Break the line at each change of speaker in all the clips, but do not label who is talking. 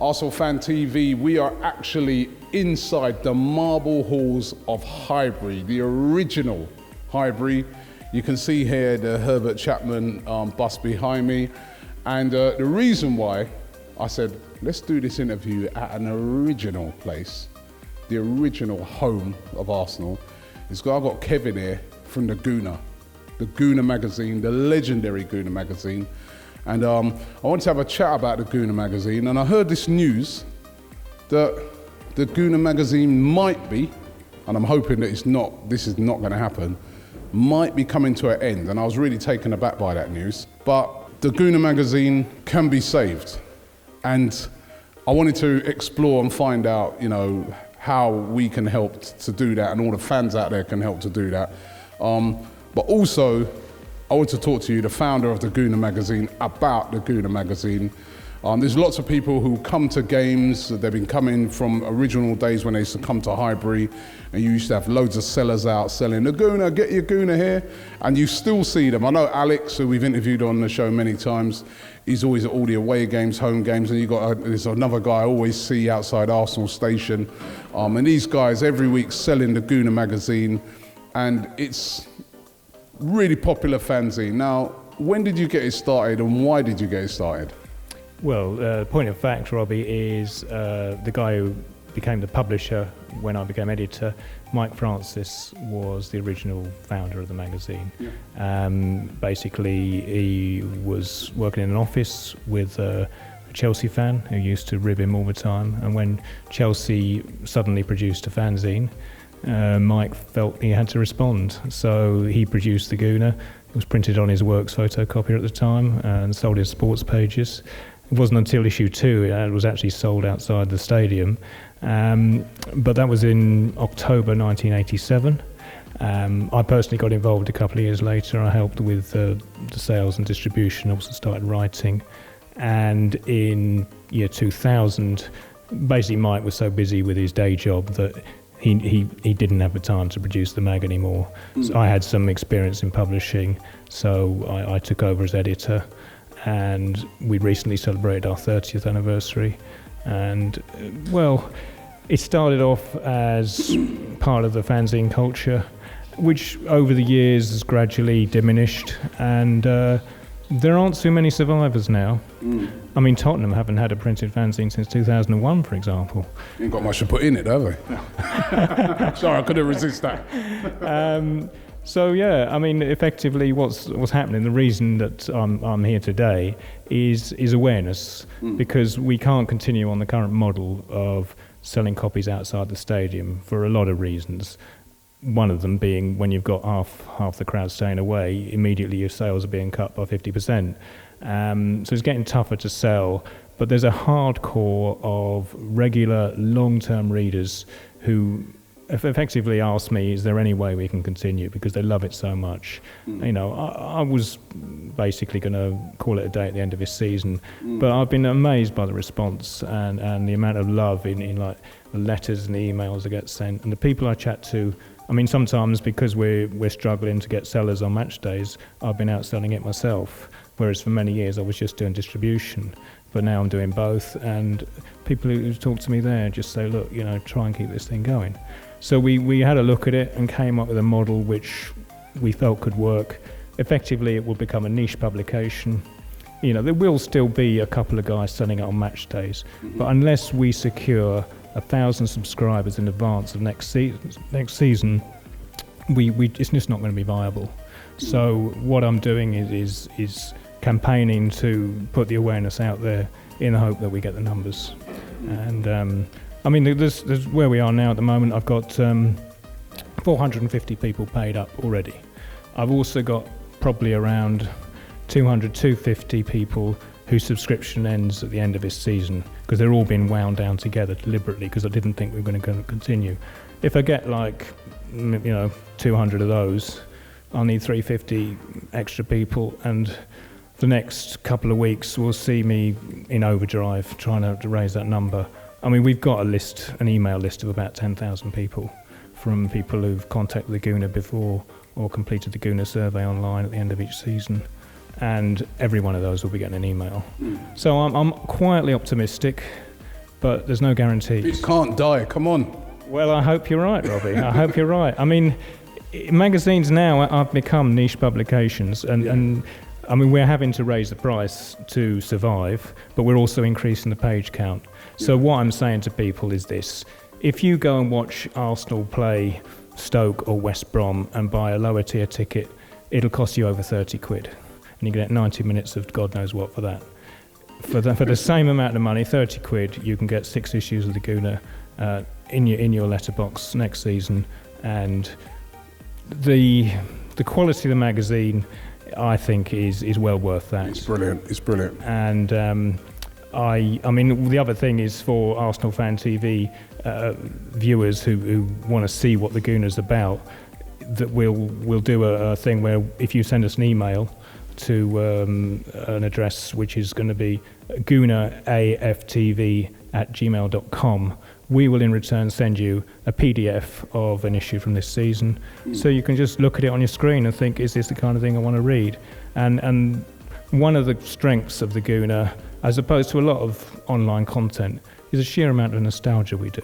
ArsenalFanTV, we are actually inside the marble halls of Highbury, the original Highbury. You can see here the Herbert Chapman bust behind me. And the reason why I said, let's do this interview at an original place, the original home of Arsenal, is because I've got Kevin here from the Gooner magazine, the legendary Gooner magazine. And I wanted to have a chat about the Gooner magazine, and I heard this news that the Gooner magazine might be, and I'm hoping that this is not going to happen, might be coming to an end, and I was really taken aback by that news. But the Gooner magazine can be saved, and I wanted to explore and find out, how we can help to do that, and all the fans out there can help to do that. But also, I want to talk to you, the founder of the Gooner magazine, about the Gooner magazine. There's lots of people who come to games. They've been coming from original days when they used to come to Highbury, and you used to have loads of sellers out selling the Gooner, get your Gooner here, and you still see them. I know Alex, who we've interviewed on the show many times, he's always at all the away games, home games, and there's another guy I always see outside Arsenal Station. And these guys every week selling the Gooner magazine, and it's really popular fanzine. Now, when did you get it started, and why did you get it started?
Well, point of fact, Robbie, is the guy who became the publisher when I became editor, Mike Francis, was the original founder of the magazine. Yeah. Basically, he was working in an office with a Chelsea fan who used to rib him all the time, and when Chelsea suddenly produced a fanzine, Mike felt he had to respond, so he produced the Gooner. It was printed on his Works photocopier at the time and sold in sports pages. It wasn't until issue 2 it was actually sold outside the stadium, but that was in October 1987. I personally got involved a couple of years later. I helped with the sales and distribution, also started writing, and in year 2000, basically Mike was so busy with his day job that he didn't have the time to produce the mag anymore. So I had some experience in publishing, so I took over as editor, and we recently celebrated our 30th anniversary. And well, it started off as part of the fanzine culture, which over the years has gradually diminished, and there aren't too many survivors now. I mean, Tottenham haven't had a printed fanzine since 2001, for example.
You ain't got much to put in it, have they? Sorry, I couldn't resist that.
So yeah, I mean, effectively, what's happening? The reason that I'm here today is awareness, because we can't continue on the current model of selling copies outside the stadium for a lot of reasons. One of them being, when you've got half the crowd staying away, immediately your sales are being cut by 50%. So it's getting tougher to sell, but there's a hardcore of regular long-term readers who effectively ask me, is there any way we can continue, because they love it so much. I was basically going to call it a day at the end of this season, but I've been amazed by the response and the amount of love in like the letters and the emails that get sent, and the people I chat to. I mean, sometimes because we're struggling to get sellers on match days, I've been out selling it myself, whereas for many years I was just doing distribution. But now I'm doing both, and people who talk to me there just say, look, try and keep this thing going. So we had a look at it and came up with a model which we felt could work. Effectively, it will become a niche publication. There will still be a couple of guys selling it on match days, but unless we secure 1,000 subscribers in advance of next season, it's just not going to be viable. So what I'm doing is campaigning to put the awareness out there in the hope that we get the numbers. And I mean, there's where we are now at the moment. I've got 450 people paid up already. I've also got probably around 250 people whose subscription ends at the end of this season, because they're all being wound down together deliberately, because I didn't think we were going to continue. If I get 200 of those, I'll need 350 extra people, and the next couple of weeks will see me in overdrive trying to raise that number. I mean, we've got an email list of about 10,000 people, from people who've contacted the Gooner before or completed the Gooner survey online at the end of each season. And every one of those will be getting an email. So I'm quietly optimistic. but there's no guarantees.
It can't die, come on.
Well, I hope you're right, Robbie. I hope you're right. I mean, magazines now have become niche publications, and I mean, we're having to raise the price to survive, but we're also increasing the page count. So what I'm saying to people is this: if you go and watch Arsenal play Stoke or West Brom and buy a lower tier ticket, it'll cost you over 30 quid, and you get 90 minutes of God knows what for that. For the same amount of money, 30 quid, you can get 6 issues of the Gooner in your letterbox next season, and the quality of the magazine, I think, is well worth that.
It's brilliant. It's brilliant.
And I mean, the other thing is for ArsenalFanTV viewers who want to see what the Gooner's about, that we'll do a thing where if you send us an email to an address which is going to be Gooner AFTV@gmail.com, we will in return send you a PDF of an issue from this season, so you can just look at it on your screen and think, is this the kind of thing I want to read? And one of the strengths of the Gooner, as opposed to a lot of online content, is the sheer amount of nostalgia we do.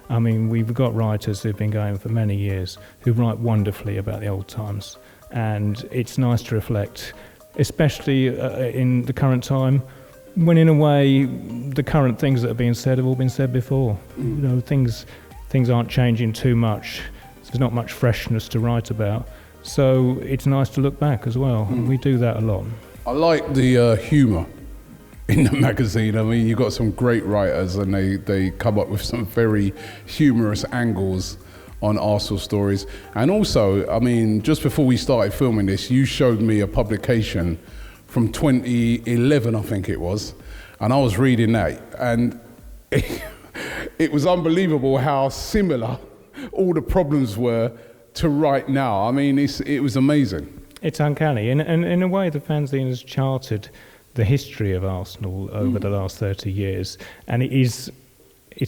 I mean, we've got writers who've been going for many years who write wonderfully about the old times, and it's nice to reflect, especially in the current time, when in a way the current things that are being said have all been said before. You know, things aren't changing too much. There's not much freshness to write about, so it's nice to look back as well. And we do that a lot.
I like the humour in the magazine. I mean, you've got some great writers, and they come up with some very humorous angles on Arsenal stories. And also, I mean, just before we started filming this, you showed me a publication from 2011, I think it was, and I was reading that, and it was unbelievable how similar all the problems were to right now. I mean, it was amazing.
It's uncanny, and in a way the fanzine has charted the history of Arsenal over the last 30 years, and it's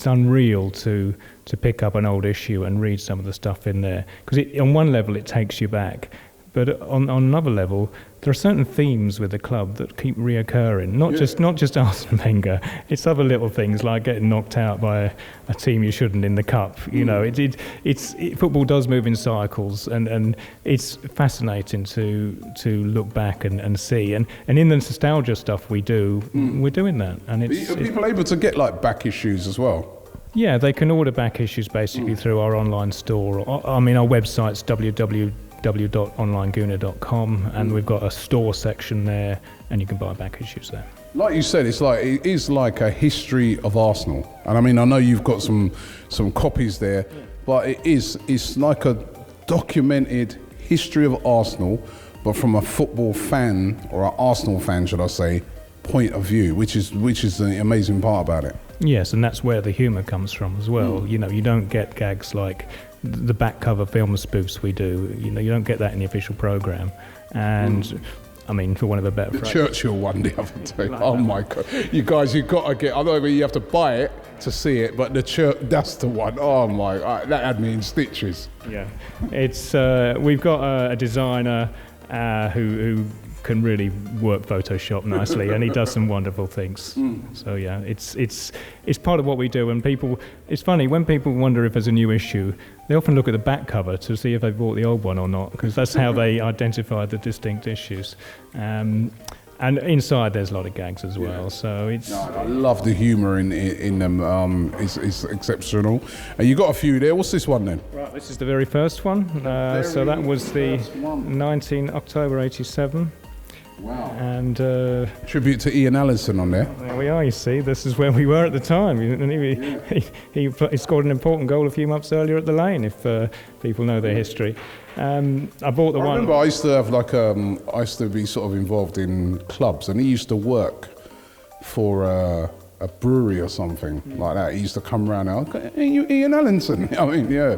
unreal to pick up an old issue and read some of the stuff in there, because on one level it takes you back, but on another level there are certain themes with the club that keep reoccurring. Not just Arsene Wenger. It's other little things like getting knocked out by a team you shouldn't in the cup. You know, football does move in cycles, and it's fascinating to look back and see. And in the nostalgia stuff we do, we're doing that. And
are people able to get like back issues as well?
Yeah, they can order back issues basically through our online store. I mean, our website's www.onlinegooner.com, and we've got a store section there, and you can buy back issues there. Like
you said, it is like a history of Arsenal, and I mean, I know you've got some copies there, but it's like a documented history of Arsenal, but from a football fan, or an Arsenal fan, should I say, point of view, which is the amazing part about it.
Yes, and that's where the humour comes from as well. You know, you don't get gags like the back cover film spoofs we do. You know, you don't get that in the official programme. And I mean, for one of the better phrases,
Churchill one the other day. Oh my God, you guys, you've got to get. I know you have to buy it to see it, but that's the one. Oh my, that had me in stitches.
Yeah, it's we've got a designer who can really work Photoshop nicely, and he does some wonderful things. So yeah, it's part of what we do. And it's funny when people wonder if there's a new issue, they often look at the back cover to see if they bought the old one or not, because that's how they identify the distinct issues. And inside there's a lot of gags as well. Yeah. So it's.
No, I love the humour in them. It's exceptional. You got a few there. What's this one then? Right,
this is the very first one. So that was the 19 October '87.
Wow.
And
tribute to Ian Allison on there.
There we are, you see. This is where we were at the time. He scored an important goal a few months earlier at the Lane, if people know their history. I bought the one. I
remember I used to have I used to be sort of involved in clubs, and he used to work for a brewery or something like that. He used to come around and Ian Allison. I mean, yeah.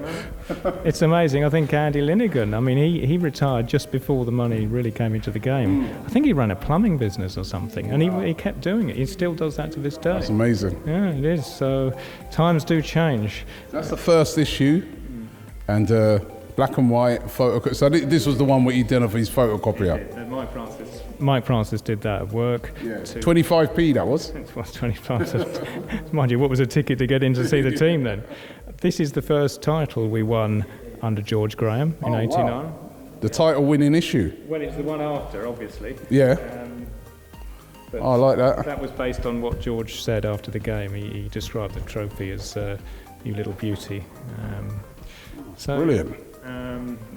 It's amazing. I think Andy Linnigan, I mean, he retired just before the money really came into the game. I think he ran a plumbing business or something, and he kept doing it. He still does that to this day.
That's amazing.
Yeah, it is. So times do change.
That's the first issue, and black and white photo. So this was the one where he did of his photocopier.
My Francis. Mike Francis did that at work.
Yeah. 25p that was.
It was 25. Mind you, what was a ticket to get in to see the team then? This is the first title we won under George Graham in '89. Wow.
The title-winning issue.
Well, it's the one after, obviously.
Yeah. I like that.
That was based on what George said after the game. He described the trophy as "you little beauty."
Brilliant.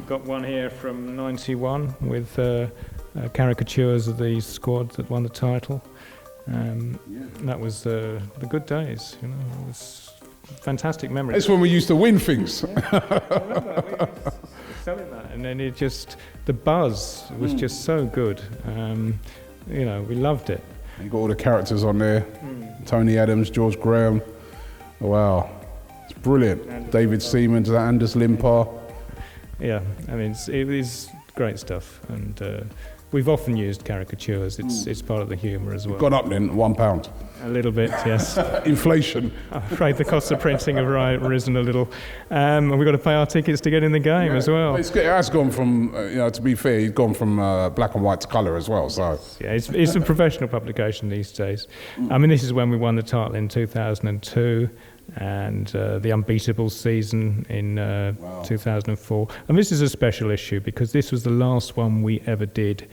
Got one here from '91 with caricatures of the squad that won the title. That was the good days. You know, it was fantastic memories.
It's when we used to win things.
Selling that, and then it just, the buzz was just so good. You know, we loved it.
You got all the characters on there. Tony Adams, George Graham. Wow, it's brilliant. David Seaman, Anders Limpar.
Yeah, I mean, it is great stuff, and we've often used caricatures. It's part of the humour as well.
Gone up then, £1.
A little bit, yes.
Inflation.
I'm afraid the costs of printing have risen a little, and we've got to pay our tickets to get in the game as well.
It has gone from, to be fair, he's gone from black and white to colour as well. So
yeah, it's a professional publication these days. I mean, this is when we won the title in 2002. And the unbeatable season in 2004. And this is a special issue because this was the last one we ever did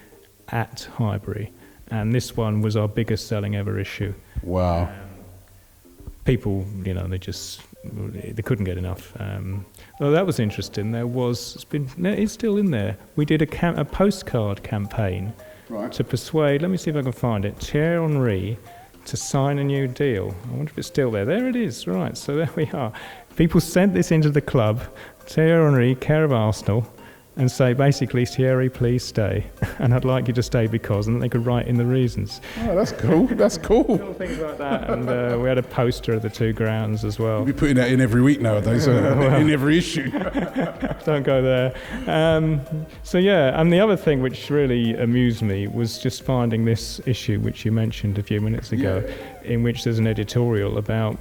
at Highbury. And this one was our biggest selling ever issue.
Wow.
People, they couldn't get enough. Well, that was interesting. It's still in there. We did a postcard campaign to persuade, let me see if I can find it, Thierry to sign a new deal. I wonder if it's still there. There it is, right, so there we are. People sent this into the club, Thierry Henry, care of Arsenal, and say, basically, Thierry, please stay. And I'd like you to stay because, and they could write in the reasons.
Oh, that's cool, that's cool.
Little things like that, and we had a poster of the two grounds as well.
You'll be putting that in every week nowadays, in every issue.
Don't go there. So yeah, and the other thing which really amused me was just finding this issue, which you mentioned a few minutes ago, in which there's an editorial about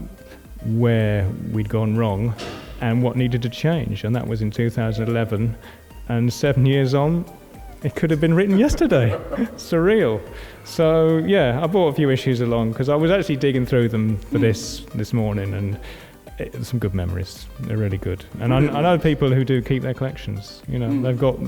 where we'd gone wrong and what needed to change, and that was in 2011. And 7 years on, it could have been written yesterday. Surreal. So yeah, I brought a few issues along because I was actually digging through them for this morning, and some good memories. They're really good. And I know people who do keep their collections. They've got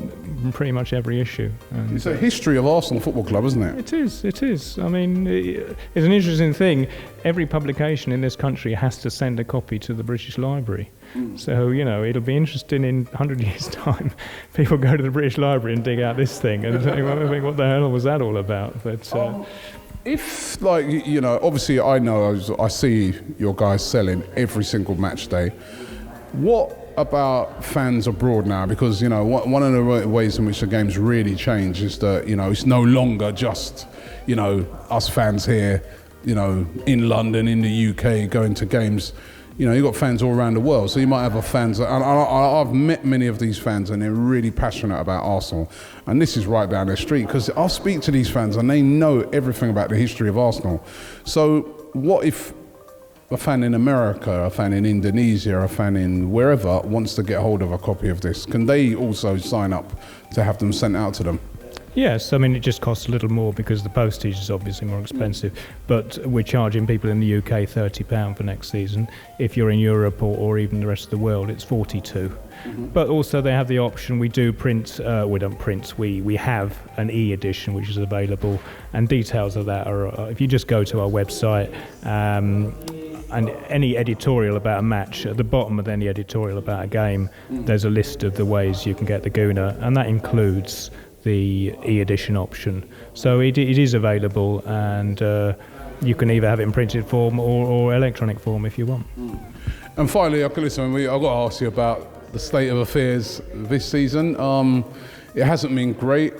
pretty much every issue. And
it's a history of Arsenal Football Club, isn't it?
It is. I mean, it's an interesting thing. Every publication in this country has to send a copy to the British Library. So, it'll be interesting in 100 years' time. People go to the British Library and dig out this thing and think, what the hell was that all about? But
if, obviously I see your guys selling every single match day. What about fans abroad now? Because, one of the ways in which the game's really changed is that, it's no longer just, us fans here, in London, in the UK, going to games. You've got fans all around the world, so you might have fans, and I've met many of these fans, and they're really passionate about Arsenal, and this is right down their street, because I'll speak to these fans, and they know everything about the history of Arsenal. So what if a fan in America, a fan in Indonesia, a fan in wherever wants to get hold of a copy of this? Can they also sign up to have them sent out to them?
Yes, I mean, it just costs a little more because the postage is obviously more expensive, but we're charging people in the UK £30 for next season. If you're in Europe or even the rest of the world, it's £42. But also they have the option, we do print, we don't print, we have an e-edition which is available, and details of that are, if you just go to our website, and any editorial about a match, at the bottom of any editorial about a game, there's a list of the ways you can get the Gooner, and that includes the e-edition option. So it is available, and you can either have it in printed form or electronic form if you want.
And finally, I've got to ask you about the state of affairs this season. It hasn't been great.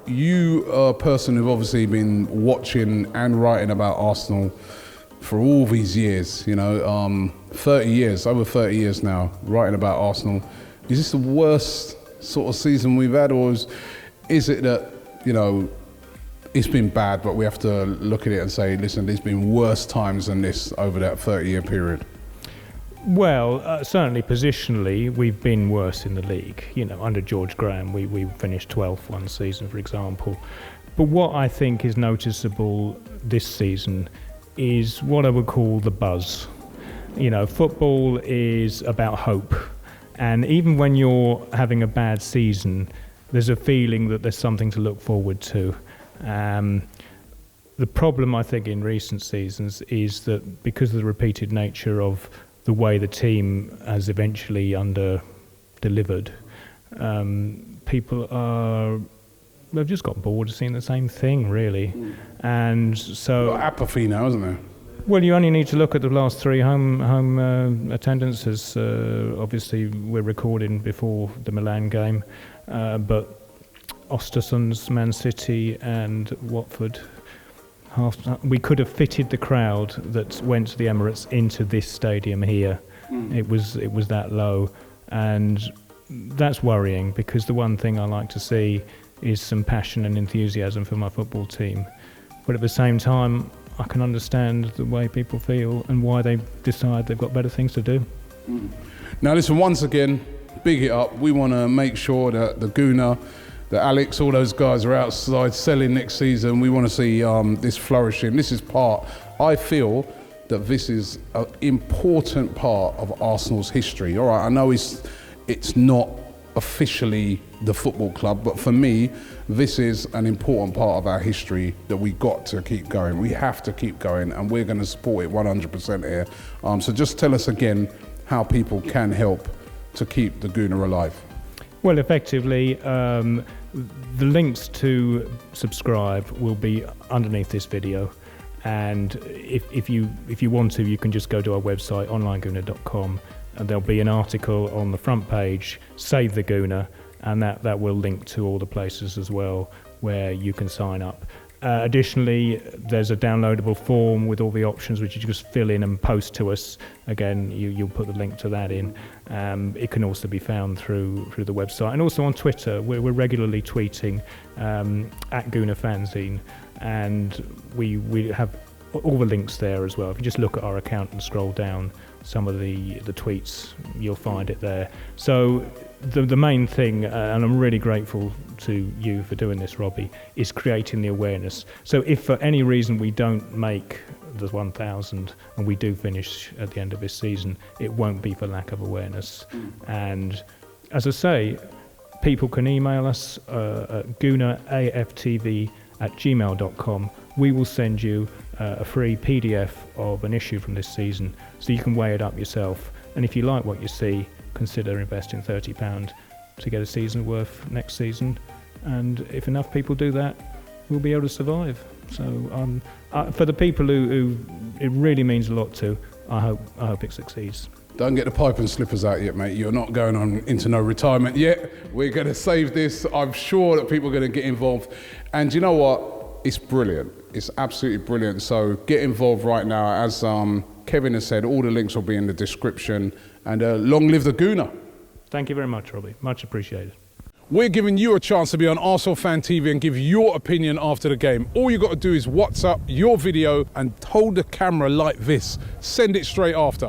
You are a person who've obviously been watching and writing about Arsenal for all these years, 30 years, over 30 years now, writing about Arsenal. Is this the worst sort of season we've had, or is it that, it's been bad, but we have to look at it and say, listen, there's been worse times than this over that 30-year period?
Well, certainly positionally, we've been worse in the league. Under George Graham, we finished 12th one season, for example. But what I think is noticeable this season is what I would call the buzz. You know, football is about hope. And even when you're having a bad season, there's a feeling that there's something to look forward to. The problem, I think, in recent seasons is that because of the repeated nature of the way the team has eventually under-delivered, people they've just got bored of seeing the same thing, really. And so...
Got apathy now, isn't there?
Well, you only need to look at the last 3 home attendances. Obviously, we're recording before the Milan game, but Östersunds, Man City and Watford, we could have fitted the crowd that went to the Emirates into this stadium here. It was that low, and that's worrying, because the one thing I like to see is some passion and enthusiasm for my football team. But at the same time, I can understand the way people feel and why they decide they've got better things to do.
Now listen, once again, big it up. We want to make sure that the Gooner, that Alex, all those guys are outside selling next season. We want to see this flourishing. This is I feel that this is an important part of Arsenal's history. All right, I know it's not officially the football club, but for me, this is an important part of our history that we got to keep going. We have to keep going, and we're going to support it 100% here. So just tell us again how people can help to keep the Gooner alive.
Well, effectively, the links to subscribe will be underneath this video, and if you want to, you can just go to our website, onlinegooner.com, and there'll be an article on the front page, Save the Gooner, and that will link to all the places as well where you can sign up. Additionally, there's a downloadable form with all the options which you just fill in and post to us. Again, you'll put the link to that in. It can also be found through the website, and also on Twitter. We're regularly tweeting at Gooner Fanzine, and we have all the links there as well. If you just look at our account and scroll down some of the tweets, you'll find it there. So the main thing, and I'm really grateful to you for doing this, Robbie, is creating the awareness. So if for any reason we don't make the 1,000 and we do finish at the end of this season, it won't be for lack of awareness. And as I say, people can email us at gooner.aftv@gmail.com. We will send you a free PDF of an issue from this season, so you can weigh it up yourself. And if you like what you see, consider investing £30 to get a season worth next season. And if enough people do that, we'll be able to survive. So for the people who it really means a lot to, I hope it succeeds.
Don't get the pipe and slippers out yet, mate. You're not going on into no retirement yet. We're going to save this. I'm sure that people are going to get involved. And you know what? It's brilliant. It's absolutely brilliant. So get involved right now. As Kevin has said, all the links will be in the description. And long live the Gooner.
Thank you very much, Robbie. Much appreciated.
We're giving you a chance to be on ArsenalFanTV and give your opinion after the game. All you got to do is WhatsApp your video and hold the camera like this. Send it straight after.